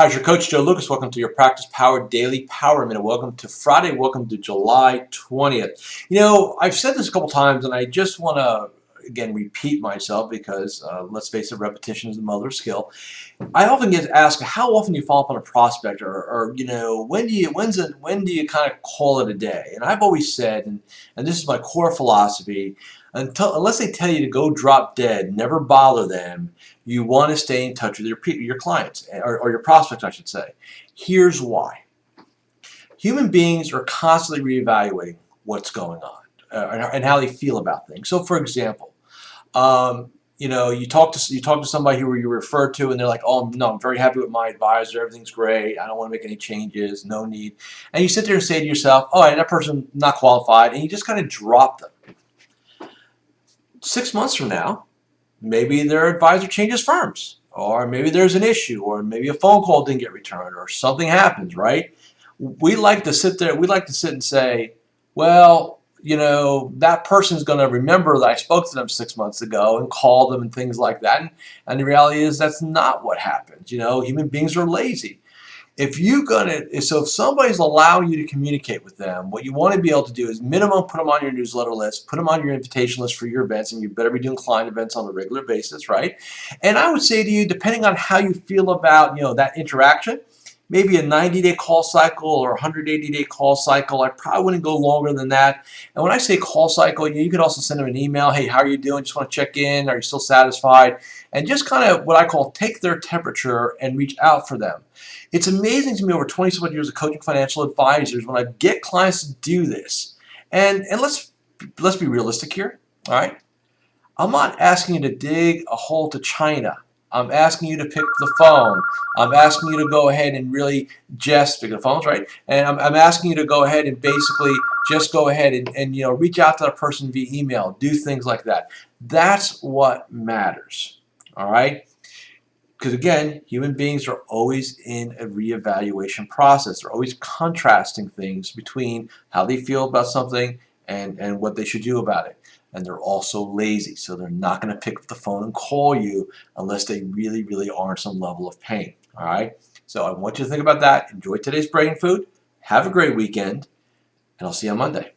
Hi, it's your coach Joe Lucas. Welcome to your Practice Power Daily Power Minute. Welcome to Friday. Welcome to July 20th. You know, I've said this a couple times, and I just want to again repeat myself because let's face it, repetition is the mother of skill. I often get asked how often do you follow up on a prospect, or you know, when do you kind of call it a day? And I've always said, and this is my core philosophy, unless they tell you to go drop dead, never bother them. You want to stay in touch with your clients or your prospects, I should say. Here's why: human beings are constantly reevaluating what's going on and how they feel about things. So, for example, you know, you talk to somebody who you refer to, and they're like, "Oh no, I'm very happy with my advisor. Everything's great. I don't want to make any changes. No need." And you sit there and say to yourself, "Oh, and that person not qualified," and you just kind of drop them. 6 months from now, maybe their advisor changes firms, or maybe there's an issue, or maybe a phone call didn't get returned, or something happens, right? We like to sit there, we like to sit and say, well, you know, that person's going to remember that I spoke to them 6 months ago and called them and things like that. And the reality is that's not what happens. You know, human beings are lazy. So if somebody's allowing you to communicate with them, what you want to be able to do is minimum put them on your newsletter list, put them on your invitation list for your events, and you better be doing client events on a regular basis, right? And I would say to you, depending on how you feel about, you know, that interaction, maybe a 90-day call cycle or a 180-day call cycle. I probably wouldn't go longer than that. And when I say call cycle, you could also send them an email. Hey, how are you doing? Just want to check in. Are you still satisfied? And just kind of what I call take their temperature and reach out for them. It's amazing to me over 27 years of coaching financial advisors when I get clients to do this. And let's be realistic here, all right? I'm not asking you to dig a hole to China. I'm asking you to pick the phone. I'm asking you to go ahead and really just pick the phones, right? And I'm asking you to go ahead and basically just go ahead and you know, reach out to that person via email, do things like that. That's what matters, all right? Because again, human beings are always in a reevaluation process. They're always contrasting things between how they feel about something and what they should do about it. And they're also lazy, so they're not going to pick up the phone and call you unless they really, really are in some level of pain. All right? So I want you to think about that. Enjoy today's brain food. Have a great weekend, and I'll see you on Monday.